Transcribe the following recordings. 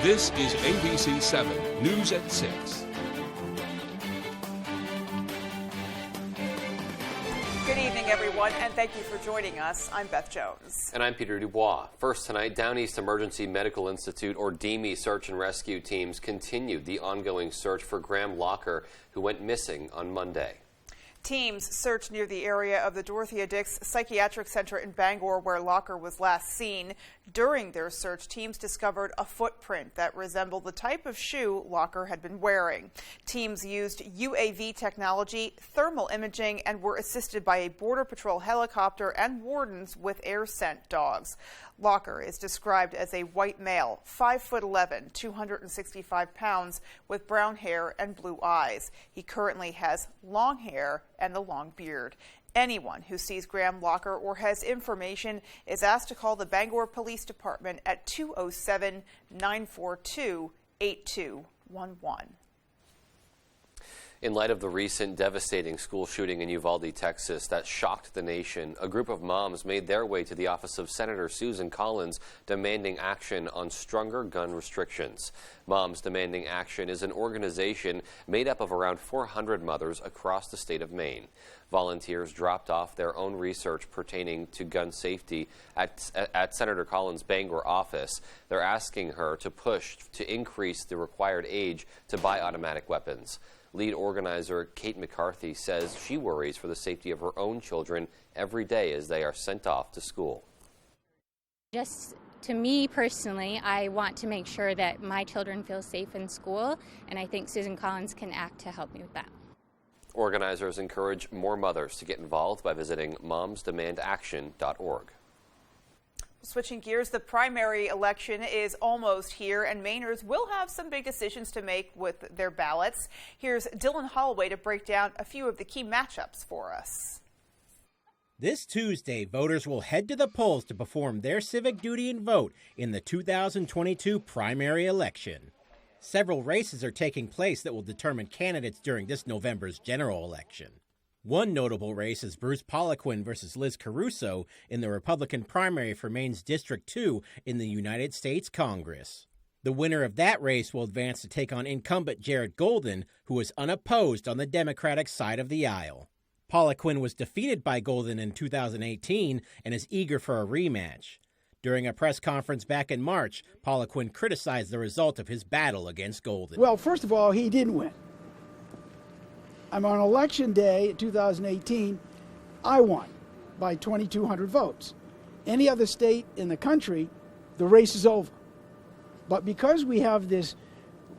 This is ABC 7 News at 6. Good evening, everyone, and thank you for joining us. I'm Beth Jones. And I'm Peter Dubois. First tonight, Down East Emergency Medical Institute, or DEME, search and rescue teams continued the ongoing search for Graham Locker, who went missing on Monday. Teams searched near the area of the Dorothea Dix Psychiatric Center in Bangor, where Locker was last seen. During their search, teams discovered a footprint that resembled the type of shoe Locker had been wearing. Teams used UAV technology, thermal imaging, and were assisted by a Border Patrol helicopter and wardens with air-sent dogs. Locker is described as a white male, 5'11", 265 pounds, with brown hair and blue eyes. He currently has long hair and a long beard. Anyone who sees Graham Locker or has information is asked to call the Bangor Police Department at 207-942-8211. In light of the recent devastating school shooting in Uvalde, Texas, that shocked the nation, a group of moms made their way to the office of Senator Susan Collins demanding action on stronger gun restrictions. Moms Demanding Action is an organization made up of around 400 mothers across the state of Maine. Volunteers dropped off their own research pertaining to gun safety at Senator Collins' Bangor office. They're asking her to push to increase the required age to buy automatic weapons. Lead organizer Kate McCarthy says she worries for the safety of her own children every day as they are sent off to school. Just to me personally, I want to make sure that my children feel safe in school, and I think Susan Collins can act to help me with that. Organizers encourage more mothers to get involved by visiting momsdemandaction.org. Switching gears, the primary election is almost here, and Mainers will have some big decisions to make with their ballots. Here's Dylan Holloway to break down a few of the key matchups for us. This Tuesday, voters will head to the polls to perform their civic duty and vote in the 2022 primary election. Several races are taking place that will determine candidates during this November's general election. One notable race is Bruce Poliquin versus Liz Caruso in the Republican primary for Maine's District 2 in the United States Congress. The winner of that race will advance to take on incumbent Jared Golden, who is unopposed on the Democratic side of the aisle. Poliquin was defeated by Golden in 2018 and is eager for a rematch. During a press conference back in March, Poliquin criticized the result of his battle against Golden. Well, first of all, he didn't win. On election day 2018, I won by 2,200 votes. Any other state in the country, the race is over. But because we have this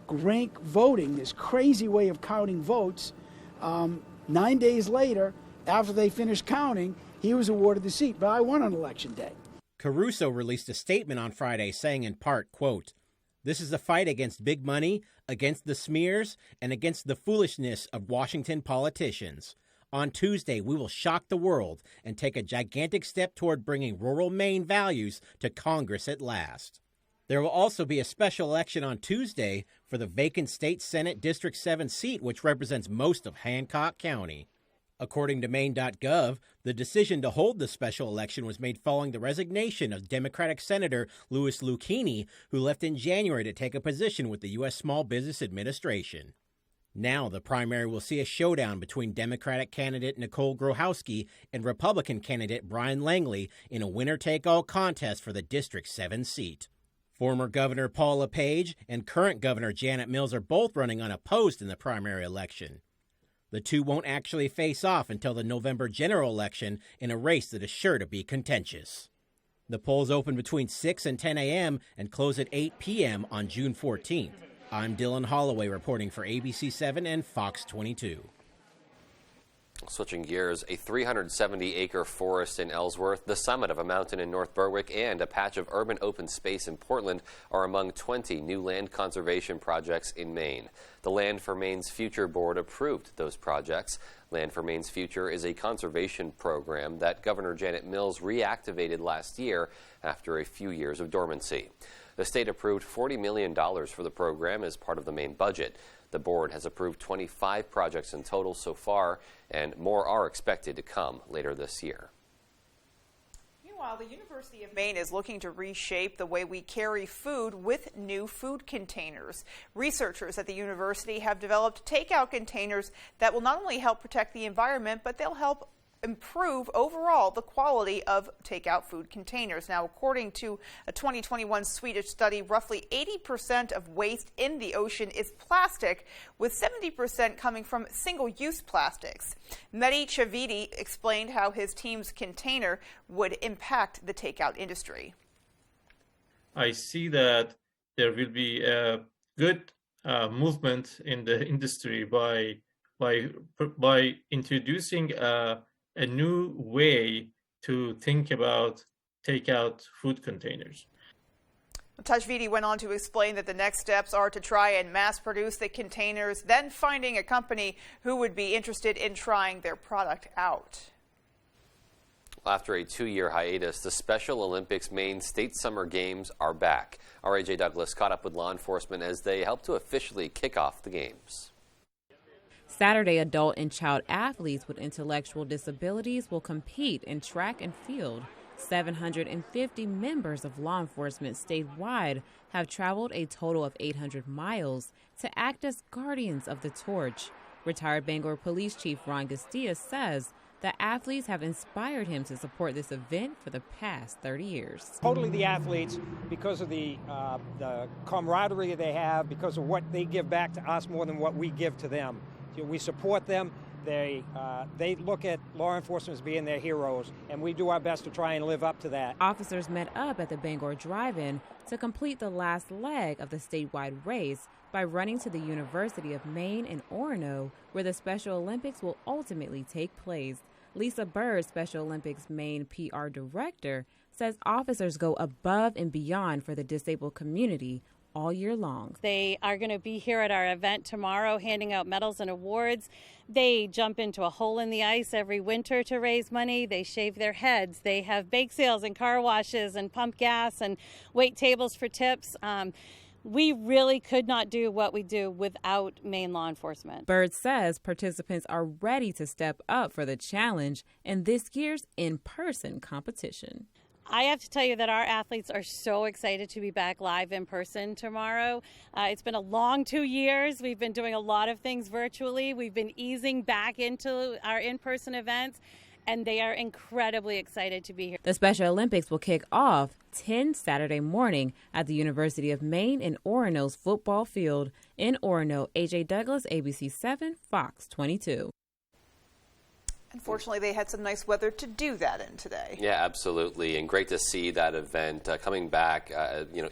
rank voting, this crazy way of counting votes, 9 days later, after they finished counting, he was awarded the seat. But I won on election day. Caruso released a statement on Friday saying in part, quote, "This is a fight against big money, against the smears, and against the foolishness of Washington politicians. On Tuesday, we will shock the world and take a gigantic step toward bringing rural Maine values to Congress at last." There will also be a special election on Tuesday for the vacant State Senate District 7 seat, which represents most of Hancock County. According to Maine.gov, the decision to hold the special election was made following the resignation of Democratic Senator Louis Lucchini, who left in January to take a position with the U.S. Small Business Administration. Now the primary will see a showdown between Democratic candidate Nicole Grohowski and Republican candidate Brian Langley in a winner-take-all contest for the District 7 seat. Former Governor Paul LePage and current Governor Janet Mills are both running unopposed in the primary election. The two won't actually face off until the November general election in a race that is sure to be contentious. The polls open between 6 and 10 a.m. and close at 8 p.m. on June 14th. I'm Dylan Holloway reporting for ABC 7 and Fox 22. Switching gears, a 370-acre forest in Ellsworth, the summit of a mountain in North Berwick, and a patch of urban open space in Portland are among 20 new land conservation projects in Maine. The Land for Maine's Future Board approved those projects. Land for Maine's Future is a conservation program that Governor Janet Mills reactivated last year after a few years of dormancy. The state approved $40 million for the program as part of the Maine budget. The board has approved 25 projects in total so far, and more are expected to come later this year. Meanwhile, the University of Maine is looking to reshape the way we carry food with new food containers. Researchers at the university have developed takeout containers that will not only help protect the environment, but they'll help improve overall the quality of takeout food containers. Now, according to a 2021 Swedish study, roughly 80% of waste in the ocean is plastic, with 70% coming from single-use plastics. Mehdi Chavidi explained how his team's container would impact the takeout industry. I see that there will be a good movement in the industry by introducing a new way to think about takeout food containers. Tajvidi went on to explain that the next steps are to try and mass produce the containers, then finding a company who would be interested in trying their product out. After a 2-year hiatus, the Special Olympics Maine State Summer Games are back. Our AJ Douglas caught up with law enforcement as they helped to officially kick off the games. Saturday, adult and child athletes with intellectual disabilities will compete in track and field. 750 members of law enforcement statewide have traveled a total of 800 miles to act as guardians of the torch. Retired Bangor Police Chief Ron Gastia says that athletes have inspired him to support this event for the past 30 years. Totally the athletes, because of the camaraderie they have, because of what they give back to us more than what we give to them. We support them. They look at law enforcement as being their heroes, and we do our best to try and live up to that. Officers met up at the Bangor Drive-In to complete the last leg of the statewide race by running to the University of Maine in Orono, where the Special Olympics will ultimately take place. Lisa Bird, Special Olympics Maine PR Director, says officers go above and beyond for the disabled community all year long. They are going to be here at our event tomorrow handing out medals and awards. They jump into a hole in the ice every winter to raise money. They shave their heads. They have bake sales and car washes and pump gas and wait tables for tips. We really could not do what we do without Maine law enforcement. Bird says participants are ready to step up for the challenge in this year's in-person competition. I have to tell you that our athletes are so excited to be back live in person tomorrow. It's been a long 2 years. We've been doing a lot of things virtually. We've been easing back into our in-person events, and they are incredibly excited to be here. The Special Olympics will kick off 10 Saturday morning at the University of Maine in Orono's football field. In Orono, AJ Douglas, ABC 7, Fox 22. Unfortunately, they had some nice weather to do that in today. Yeah, absolutely, and great to see that event coming back,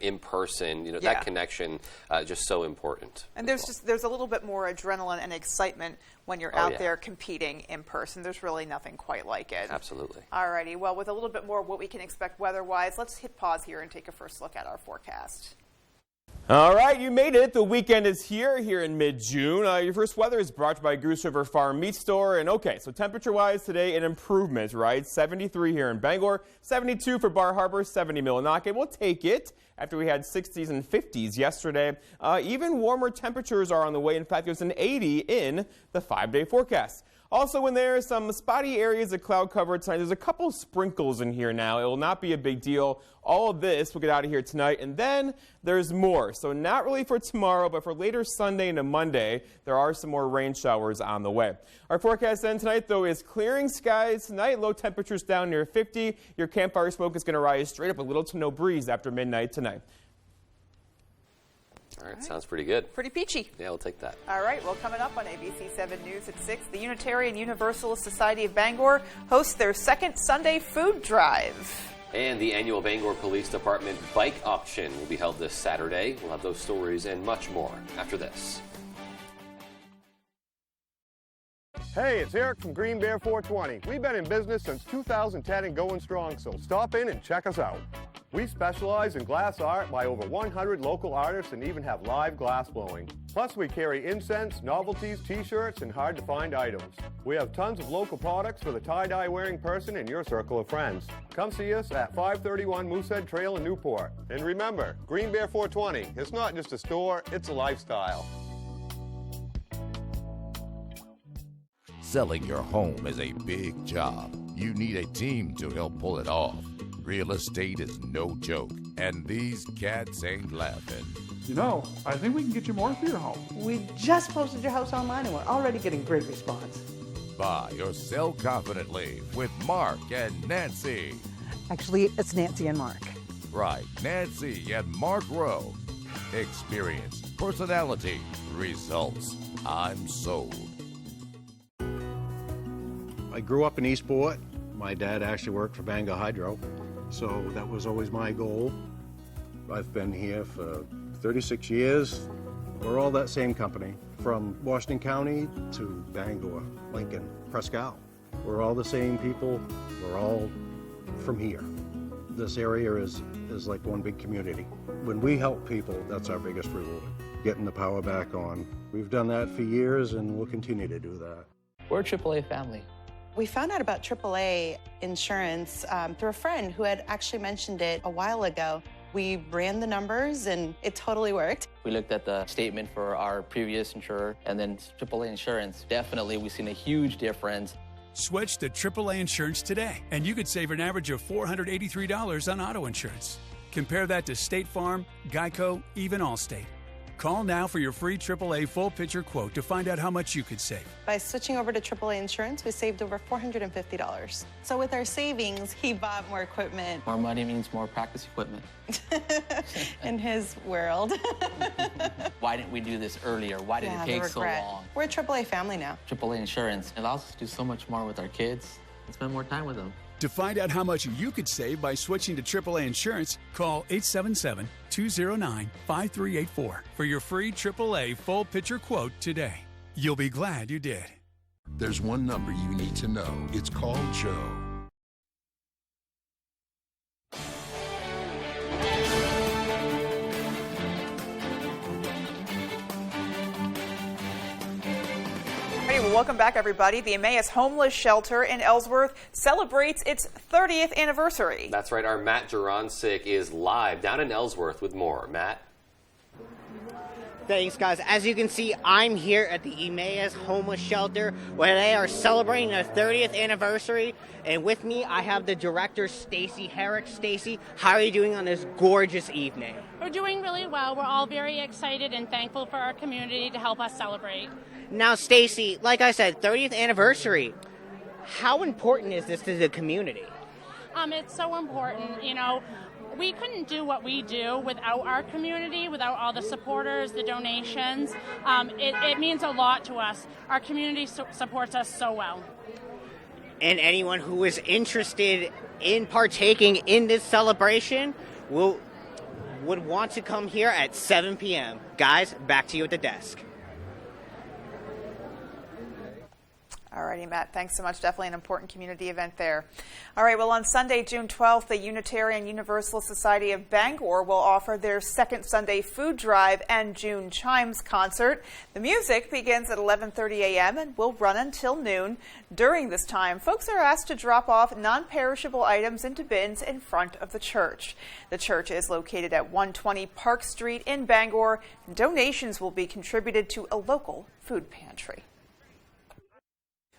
in person. That connection just so important. And there's a little bit more adrenaline and excitement when you're out there competing in person. There's really nothing quite like it. Absolutely. All righty. Well, with a little bit more of what we can expect weather-wise, let's hit pause here and take a first look at our forecast. All right, you made it. The weekend is here in mid-June. Your first weather is brought to you by Goose River Farm Meat Store. And okay, so temperature-wise today, an improvement, right? 73 here in Bangor, 72 for Bar Harbor, 70 Millinocket. We'll take it after we had 60s and 50s yesterday. Even warmer temperatures are on the way. In fact, there's an 80 in the 5-day forecast. Also in there, some spotty areas of cloud cover tonight. There's a couple sprinkles in here now. It will not be a big deal. All of this will get out of here tonight, and then there's more. So not really for tomorrow, but for later Sunday into Monday, there are some more rain showers on the way. Our forecast then tonight, though, is clearing skies tonight. Low temperatures down near 50. Your campfire smoke is going to rise straight up, a little to no breeze after midnight tonight. All right, sounds pretty good. Pretty peachy. Yeah, we'll take that. All right, well, coming up on ABC 7 News at 6, the Unitarian Universalist Society of Bangor hosts their second Sunday food drive. And the annual Bangor Police Department bike auction will be held this Saturday. We'll have those stories and much more after this. Hey, it's Eric from Green Bear 420. We've been in business since 2010 and going strong, so stop in and check us out. We specialize in glass art by over 100 local artists and even have live glass blowing. Plus, we carry incense, novelties, t-shirts, and hard-to-find items. We have tons of local products for the tie-dye wearing person in your circle of friends. Come see us at 531 Moosehead Trail in Newport. And remember, Green Bear 420, it's not just a store, it's a lifestyle. Selling your home is a big job. You need a team to help pull it off. Real estate is no joke, and these cats ain't laughing. You know, I think we can get you more for your home. We just posted your house online and we're already getting great response. Buy or sell confidently with Mark and Nancy. Actually, it's Nancy and Mark. Right, Nancy and Mark Rowe. Experience, personality, results. I'm sold. I grew up in Eastport. My dad actually worked for Bangor Hydro, so that was always my goal. I've been here for 36 years. We're all that same company, from Washington County to Bangor, Lincoln, Prescott. We're all the same people. We're all from here. This area is like one big community. When we help people, that's our biggest reward, getting the power back on. We've done that for years, and we'll continue to do that. We're a AAA family. We found out about AAA insurance through a friend who had actually mentioned it a while ago. We ran the numbers, and it totally worked. We looked at the statement for our previous insurer, and then AAA insurance. Definitely, we've seen a huge difference. Switch to AAA insurance today, and you could save an average of $483 on auto insurance. Compare that to State Farm, Geico, even Allstate. Call now for your free AAA full picture quote to find out how much you could save. By switching over to AAA insurance, we saved over $450. So with our savings, he bought more equipment. More money means more practice equipment. In his world. Why didn't we do this earlier? Why did it take so long? We're a AAA family now. AAA insurance allows us to do so much more with our kids and spend more time with them. To find out how much you could save by switching to AAA insurance, call 877-209-5384 for your free AAA full picture quote today. You'll be glad you did. There's one number you need to know. It's called Joe. Welcome back, everybody. The Emmaus Homeless Shelter in Ellsworth celebrates its 30th anniversary. That's right. Our Matt Juronsic is live down in Ellsworth with more. Matt? Thanks, guys. As you can see, I'm here at the Emmaus Homeless Shelter where they are celebrating their 30th anniversary. And with me, I have the director, Stacy Herrick. Stacy, how are you doing on this gorgeous evening? We're doing really well. We're all very excited and thankful for our community to help us celebrate. Now, Stacy, like I said, 30th anniversary. How important is this to the community? It's so important. You know, we couldn't do what we do without our community, without all the supporters, the donations. It means a lot to us. Our community supports us so well. And anyone who is interested in partaking in this celebration would want to come here at 7 p.m. Guys, back to you at the desk. All righty, Matt, thanks so much. Definitely an important community event there. All right, well, on Sunday, June 12th, the Unitarian Universalist Society of Bangor will offer their second Sunday food drive and June Chimes concert. The music begins at 11:30 a.m. and will run until noon. During this time, folks are asked to drop off non-perishable items into bins in front of the church. The church is located at 120 Park Street in Bangor. Donations will be contributed to a local food pantry.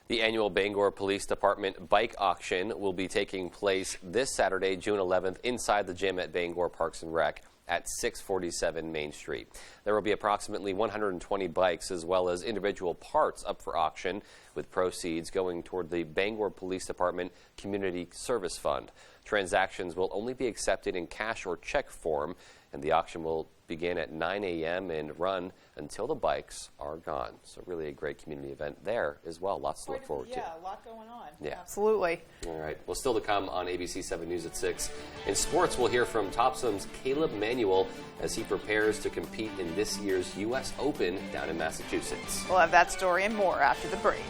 The annual Bangor Police Department bike auction will be taking place this Saturday, June 11th, inside the gym at Bangor Parks and Rec at 647 Main Street. There will be approximately 120 bikes as well as individual parts up for auction, with proceeds going toward the Bangor Police Department Community Service Fund. Transactions will only be accepted in cash or check form, and the auction will begin at 9 a.m. and run until the bikes are gone. So really a great community event there as well. Lots to look forward to. Yeah, a lot going on. Yeah. Absolutely. All right. Well, still to come on ABC 7 News at 6. In sports, we'll hear from Topsum's Caleb Manuel as he prepares to compete in this year's U.S. Open down in Massachusetts. We'll have that story and more after the break.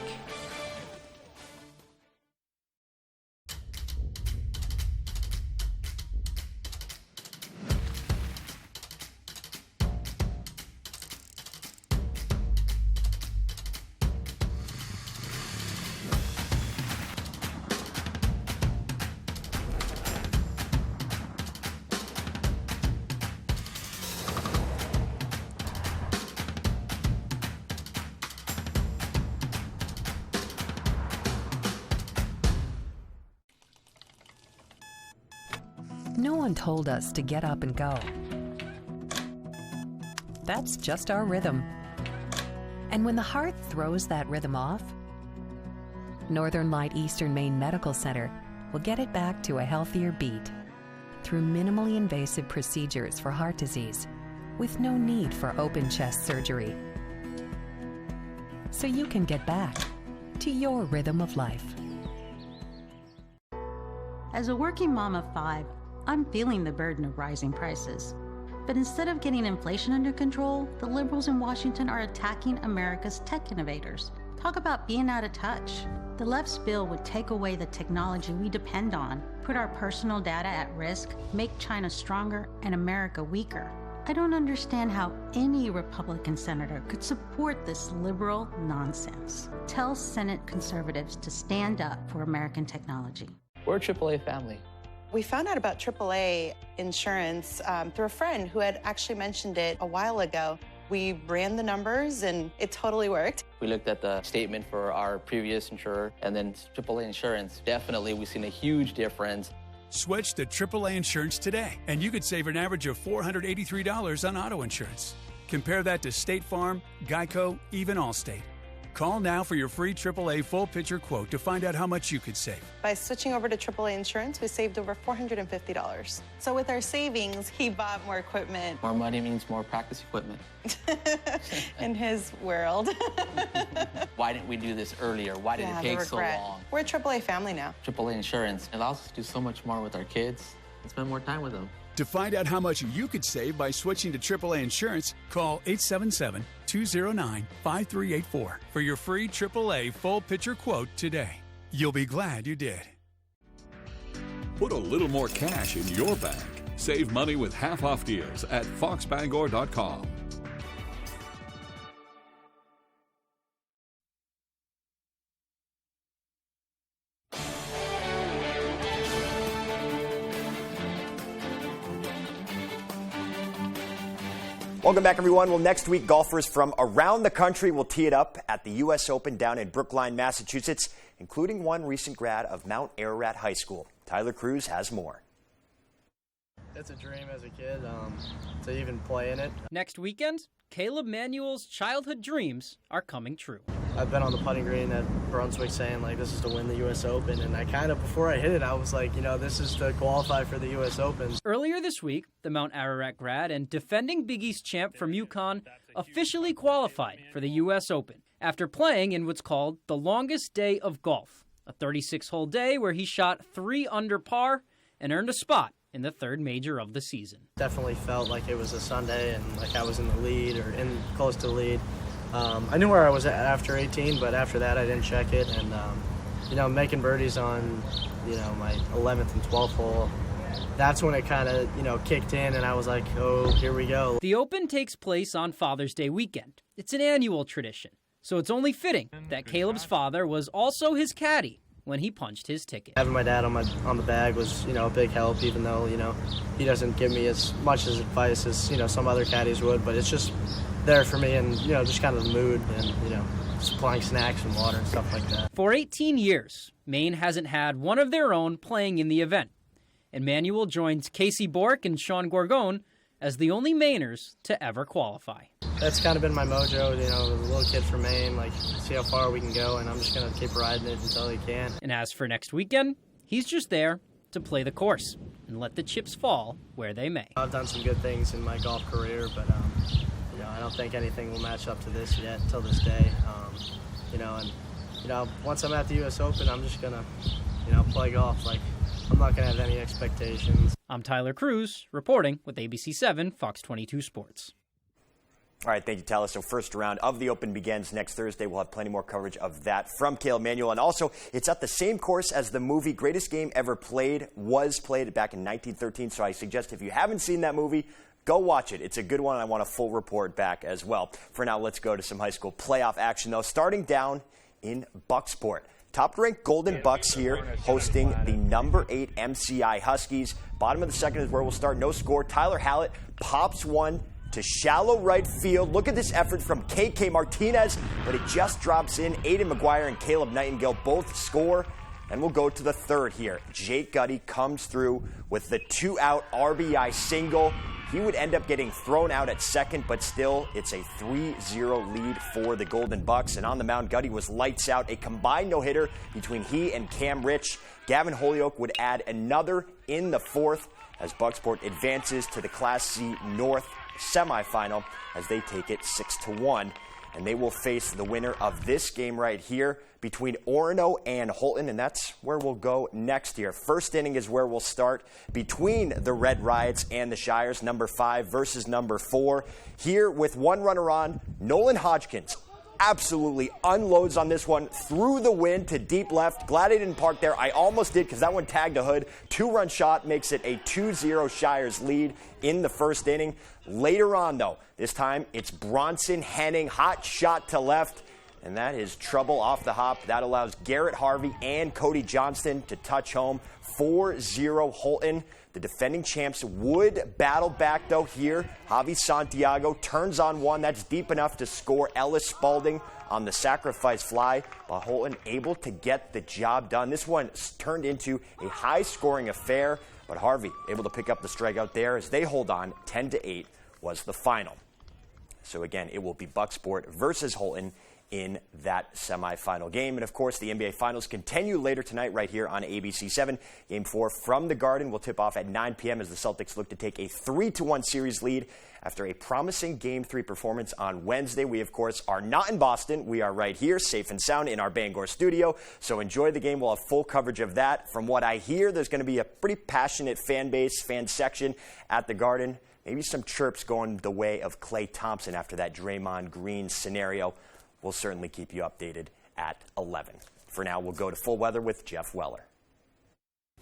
No one told us to get up and go. That's just our rhythm. And when the heart throws that rhythm off, Northern Light Eastern Maine Medical Center will get it back to a healthier beat through minimally invasive procedures for heart disease with no need for open chest surgery. So you can get back to your rhythm of life. As a working mom of 5, I'm feeling the burden of rising prices. But instead of getting inflation under control, the liberals in Washington are attacking America's tech innovators. Talk about being out of touch. The left's bill would take away the technology we depend on, put our personal data at risk, make China stronger and America weaker. I don't understand how any Republican senator could support this liberal nonsense. Tell Senate conservatives to stand up for American technology. We're a AAA family. We found out about AAA insurance through a friend who had actually mentioned it a while ago. We ran the numbers and it totally worked. We looked at the statement for our previous insurer and then AAA insurance. Definitely, we've seen a huge difference. Switch to AAA insurance today, and you could save an average of $483 on auto insurance. Compare that to State Farm, Geico, even Allstate. Call now for your free AAA full picture quote to find out how much you could save. By switching over to AAA insurance, we saved over $450. So with our savings, he bought more equipment. More money means more practice equipment. In his world. Why didn't we do this earlier? Why did it take so long? We're a AAA family now. AAA insurance allows us to do so much more with our kids and spend more time with them. To find out how much you could save by switching to AAA insurance, call 877-209-5384 for your free AAA full picture quote today. You'll be glad you did. Put a little more cash in your bank. Save money with half-off deals at foxbangor.com. Welcome back, everyone. Well, next week, golfers from around the country will tee it up at the U.S. Open down in Brookline, Massachusetts, including one recent grad of Mount Ararat High School. Tyler Cruz has more. It's a dream as a kid to even play in it. Next weekend, Caleb Manuel's childhood dreams are coming true. I've been on the putting green at Brunswick saying, like, this is to win the U.S. Open. And I kind of, before I hit it, I was like, you know, this is to qualify for the U.S. Open. Earlier this week, the Mount Ararat grad and defending Big East champ from UConn officially qualified for the U.S. Open after playing in what's called the longest day of golf, a 36-hole day where he shot 3 under par and earned a spot in the third major of the season. Definitely felt like it was a Sunday and like I was in the lead or in close to the lead. I knew where I was at after 18, but after that I didn't check it. And, you know, making birdies on, you know, my 11th and 12th hole, that's when it kind of, you know, kicked in and I was like, oh, here we go. The Open takes place on Father's Day weekend. It's an annual tradition, so it's only fitting that Caleb's father was also his caddy when he punched his ticket. Having my dad on the bag was, you know, a big help, even though, you know, he doesn't give me as much as advice as, you know, some other caddies would, but it's just there for me and, you know, just kind of the mood and, you know, supplying snacks and water and stuff like that. For 18 years, Maine hasn't had one of their own playing in the event, and Manuel joins Casey Bork and Sean Gorgone as the only Mainers to ever qualify. That's kind of been my mojo, you know, as a little kid from Maine, like, see how far we can go, and I'm just going to keep riding it until he can. And as for next weekend, he's just there to play the course and let the chips fall where they may. I've done some good things in my golf career, but, you know, I don't think anything will match up to this yet until this day. You know, and, you know, once I'm at the U.S. Open, I'm just going to, you know, play golf. Like, I'm not going to have any expectations. I'm Tyler Cruz, reporting with ABC 7 Fox 22 Sports. All right, thank you, Tyler. So first round of the Open begins next Thursday. We'll have plenty more coverage of that from Caleb Manuel. And also, it's at the same course as the movie Greatest Game Ever Played was played back in 1913. So I suggest if you haven't seen that movie, go watch it. It's a good one. I want a full report back as well. For now, let's go to some high school playoff action, though, starting down in Bucksport. Top-ranked Golden Bucks here hosting the number 8 MCI Huskies. Bottom of the second is where we'll start. No score. Tyler Hallett pops one to shallow right field. Look at this effort from KK Martinez, but it just drops in. Aiden McGuire and Caleb Nightingale both score. Then we'll go to the third here. Jake Gutty comes through with the 2-out RBI single. He would end up getting thrown out at second, but still, it's a 3-0 lead for the Golden Bucks. And on the mound, Gutty was lights out. A combined no-hitter between he and Cam Rich. Gavin Holyoke would add another in the fourth as Bucksport advances to the Class C North semifinal as they take it 6-1. And they will face the winner of this game right here between Orono and Holton, and that's where we'll go next year. First inning is where we'll start between the Red Riots and the Shires, number 5 versus number 4. Here with one runner on, Nolan Hodgkins absolutely unloads on this one through the wind to deep left. Glad I didn't park there. I almost did because that one tagged a hood. 2-run shot makes it a 2-0 Shires lead in the first inning. Later on, though, this time it's Bronson Henning, hot shot to left, and that is trouble off the hop. That allows Garrett Harvey and Cody Johnston to touch home. 4-0 Holton. The defending champs would battle back, though, here. Javi Santiago turns on one. That's deep enough to score Ellis Spalding on the sacrifice fly, but Holton able to get the job done. This one turned into a high-scoring affair, but Harvey able to pick up the strikeout there as they hold on. 10-8 was the final. So, again, it will be Bucksport versus Holton in that semifinal game. And, of course, the NBA Finals continue later tonight right here on ABC 7. Game 4 from the Garden will tip off at 9 p.m. as the Celtics look to take a 3-1 series lead after a promising Game 3 performance on Wednesday. We, of course, are not in Boston. We are right here, safe and sound, in our Bangor studio. So enjoy the game. We'll have full coverage of that. From what I hear, there's going to be a pretty passionate fan base, fan section at the Garden. Maybe some chirps going the way of Klay Thompson after that Draymond Green scenario. We'll certainly keep you updated at 11. For now, we'll go to full weather with Jeff Weller.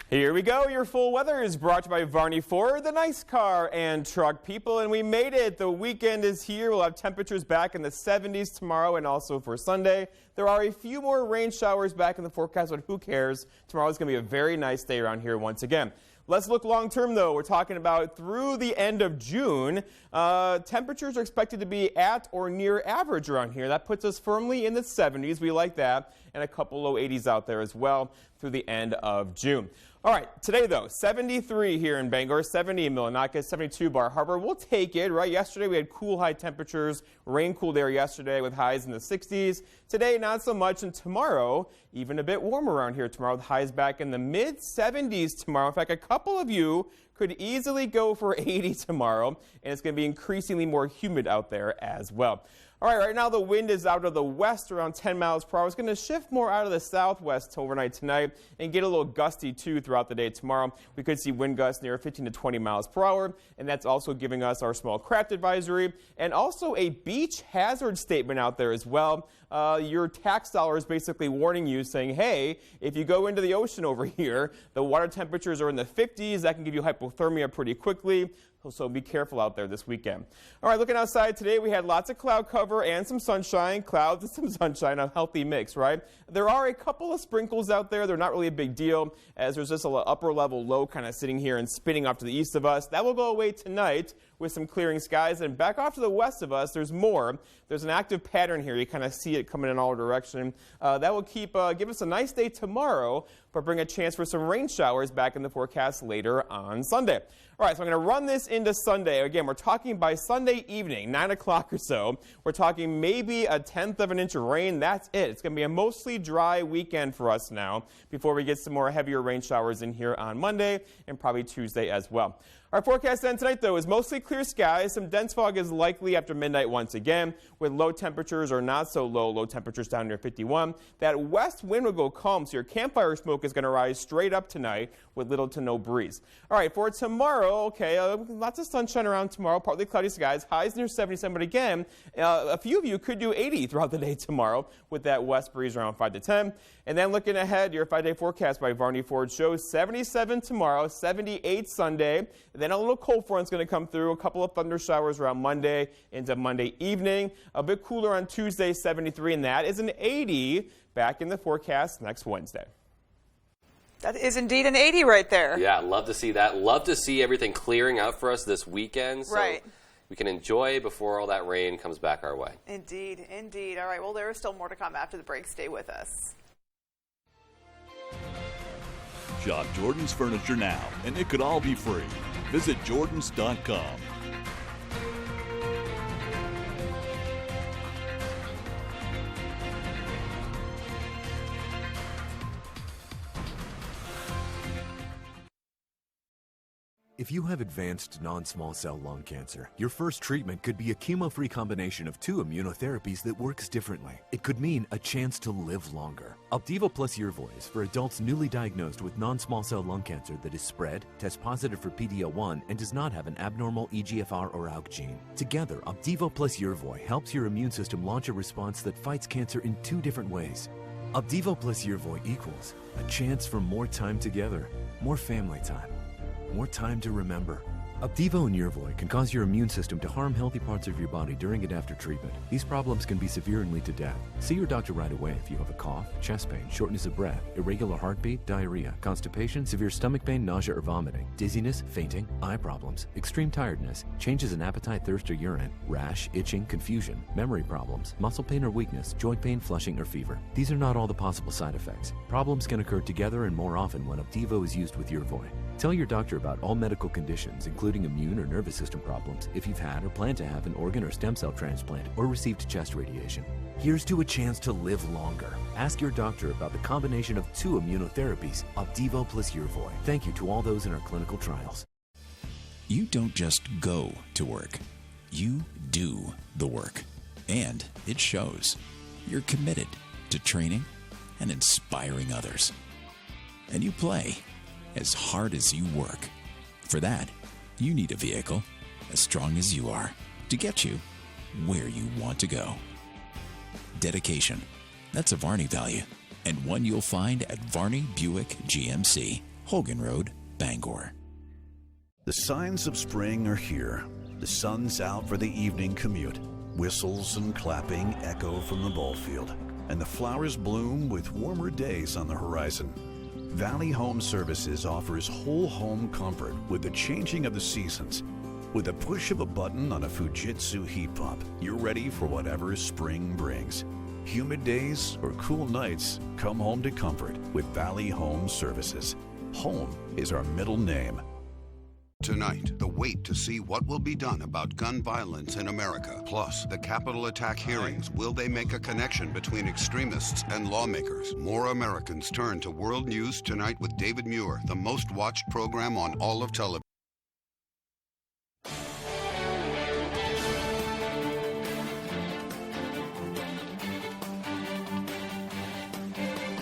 Here we go. Your full weather is brought to you by Varney Ford, the nice car and truck people. And we made it. The weekend is here. We'll have temperatures back in the 70s tomorrow and also for Sunday. There are a few more rain showers back in the forecast, but who cares? Tomorrow's going to be a very nice day around here once again. Let's look long term, though. We're talking about through the end of June. Temperatures are expected to be at or near average around here. That puts us firmly in the 70s. We like that. And a couple low 80s out there as well through the end of June. All right, today, though, 73 here in Bangor, 70 in Millinocket, 72 Bar Harbor. We'll take it, right? Yesterday, we had cool high temperatures, rain-cooled air yesterday with highs in the 60s. Today, not so much, and tomorrow, even a bit warmer around here tomorrow with highs back in the mid-70s tomorrow. In fact, a couple of you could easily go for 80 tomorrow, and it's going to be increasingly more humid out there as well. All right, right now the wind is out of the west around 10 miles per hour. It's going to shift more out of the southwest overnight tonight and get a little gusty too throughout the day tomorrow. We could see wind gusts near 15 to 20 miles per hour, and that's also giving us our small craft advisory and also a beach hazard statement out there as well. Your tax dollar is basically warning you, saying, hey, if you go into the ocean over here, the water temperatures are in the 50s. That can give you hypothermia pretty quickly. So be careful out there this weekend. All right, looking outside today, we had lots of cloud cover and some sunshine. Clouds and some sunshine, a healthy mix, right? There are a couple of sprinkles out there. They're not really a big deal, as there's just an upper level low kind of sitting here and spinning off to the east of us. That will go away tonight with some clearing skies. And back off to the west of us, there's more. There's an active pattern here. You kind of see it coming in all directions. That will give us a nice day tomorrow, but bring a chance for some rain showers back in the forecast later on Sunday. All right, so I'm going to run this into Sunday. Again, we're talking by Sunday evening, 9 o'clock or so. We're talking maybe a 1/10 of an inch of rain. That's it. It's going to be a mostly dry weekend for us now before we get some more heavier rain showers in here on Monday and probably Tuesday as well. Our forecast then tonight, though, is mostly clear skies. Some dense fog is likely after midnight once again, with low temperatures or not so low temperatures down near 51. That west wind will go calm, so your campfire smoke is going to rise straight up tonight with little to no breeze. All right, for tomorrow, okay, lots of sunshine around tomorrow, partly cloudy skies, highs near 77, but again, a few of you could do 80 throughout the day tomorrow with that west breeze around 5 to 10. And then looking ahead, your 5-day forecast by Varney Ford shows 77 tomorrow, 78 Sunday. Then a little cold front's going to come through, a couple of thunder showers around Monday into Monday evening. A bit cooler on Tuesday, 73, and that is an 80 back in the forecast next Wednesday. That is indeed an 80 right there. Yeah, love to see that. Love to see everything clearing out for us this weekend. So right. We can enjoy before all that rain comes back our way. Indeed, indeed. All right, well, there is still more to come after the break. Stay with us. Shop Jordan's Furniture now, and it could all be free. Visit Jordans.com. If you have advanced non-small cell lung cancer, your first treatment could be a chemo-free combination of 2 immunotherapies that works differently. It could mean a chance to live longer. Opdivo plus Yervoy is for adults newly diagnosed with non-small cell lung cancer that is spread, tests positive for PD-L1, and does not have an abnormal EGFR or ALK gene. Together, Opdivo plus Yervoy helps your immune system launch a response that fights cancer in 2 different ways. Opdivo plus Yervoy equals a chance for more time together, more family time, more time to remember. Opdivo and Yervoy can cause your immune system to harm healthy parts of your body during and after treatment. These problems can be severe and lead to death. See your doctor right away if you have a cough, chest pain, shortness of breath, irregular heartbeat, diarrhea, constipation, severe stomach pain, nausea or vomiting, dizziness, fainting, eye problems, extreme tiredness, changes in appetite, thirst or urine, rash, itching, confusion, memory problems, muscle pain or weakness, joint pain, flushing or fever. These are not all the possible side effects. Problems can occur together and more often when Opdivo is used with Yervoy. Tell your doctor about all medical conditions, including immune or nervous system problems, if you've had or plan to have an organ or stem cell transplant or received chest radiation. Here's to a chance to live longer. Ask your doctor about the combination of 2 immunotherapies, Opdivo plus Yervoy. Thank you to all those in our clinical trials. You don't just go to work. You do the work. And it shows. You're committed to training and inspiring others. And you play as hard as you work. For that, you need a vehicle as strong as you are to get you where you want to go. Dedication. That's a Varney value, and one you'll find at Varney Buick GMC, Hogan Road, Bangor. The signs of spring are here. The sun's out for the evening commute. Whistles and clapping echo from the ball field, and the flowers bloom with warmer days on the horizon. Valley Home Services offers whole home comfort with the changing of the seasons. With a push of a button on a Fujitsu heat pump, you're ready for whatever spring brings. Humid days or cool nights, come home to comfort with Valley Home Services. Home is our middle name. Tonight, the wait to see what will be done about gun violence in America. Plus, the Capitol attack hearings. Will they make a connection between extremists and lawmakers? More Americans turn to World News Tonight with David Muir, the most watched program on all of television.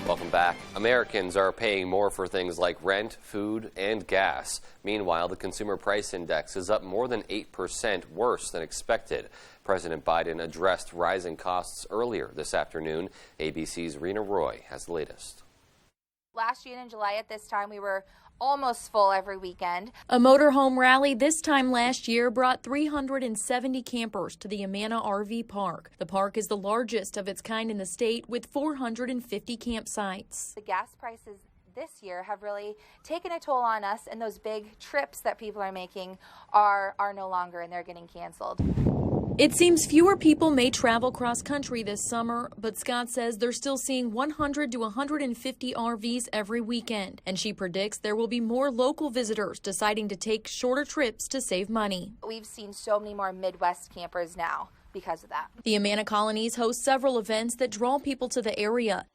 Welcome back. Americans are paying more for things like rent, food, and gas. Meanwhile, the Consumer Price Index is up more than 8%, worse than expected. President Biden addressed rising costs earlier this afternoon. ABC's Rena Roy has the latest. Last June and July at this time, we were almost full every weekend. A motorhome rally this time last year brought 370 campers to the Amana RV Park. The park is the largest of its kind in the state with 450 campsites. The gas prices this year have really taken a toll on us, and those big trips that people are making are no longer, and they're getting canceled. It seems fewer people may travel cross-country this summer, but Scott says they're still seeing 100 to 150 RVs every weekend, and she predicts there will be more local visitors deciding to take shorter trips to save money. We've seen so many more Midwest campers now because of that. The Amana Colonies host several events that draw people to the area.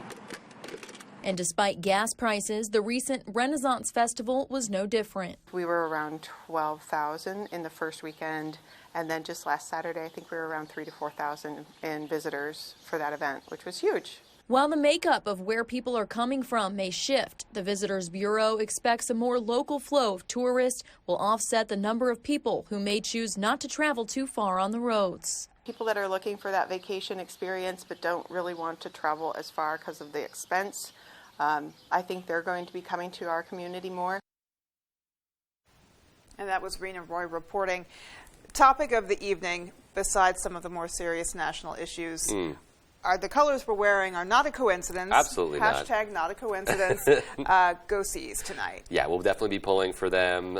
And despite gas prices, the recent Renaissance Festival was no different. We were around 12,000 in the first weekend, and then just last Saturday, I think we were around 3,000 to 4,000 in visitors for that event, which was huge. While the makeup of where people are coming from may shift, the Visitors Bureau expects a more local flow of tourists will offset the number of people who may choose not to travel too far on the roads. People that are looking for that vacation experience but don't really want to travel as far because of the expense, I think they're going to be coming to our community more. And that was Rena Roy reporting. Topic of the evening, besides some of the more serious national issues, are the colors we're wearing are not a coincidence. Absolutely not. Hashtag not a coincidence. Go Seas tonight. Yeah, we'll definitely be pulling for them.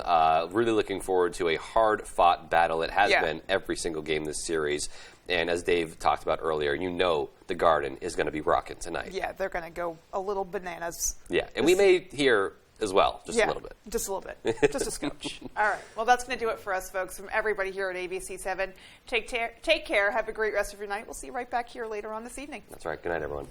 Really looking forward to a hard-fought battle. It has been every single game this series. And as Dave talked about earlier, you know the Garden is going to be rocking tonight. Yeah, they're going to go a little bananas. Yeah, and we may hear as well, just yeah, a little bit. Just a little bit. Just a scotch. All right. Well, that's going to do it for us, folks, from everybody here at ABC7. Take care. Have a great rest of your night. We'll see you right back here later on this evening. That's right. Good night, everyone.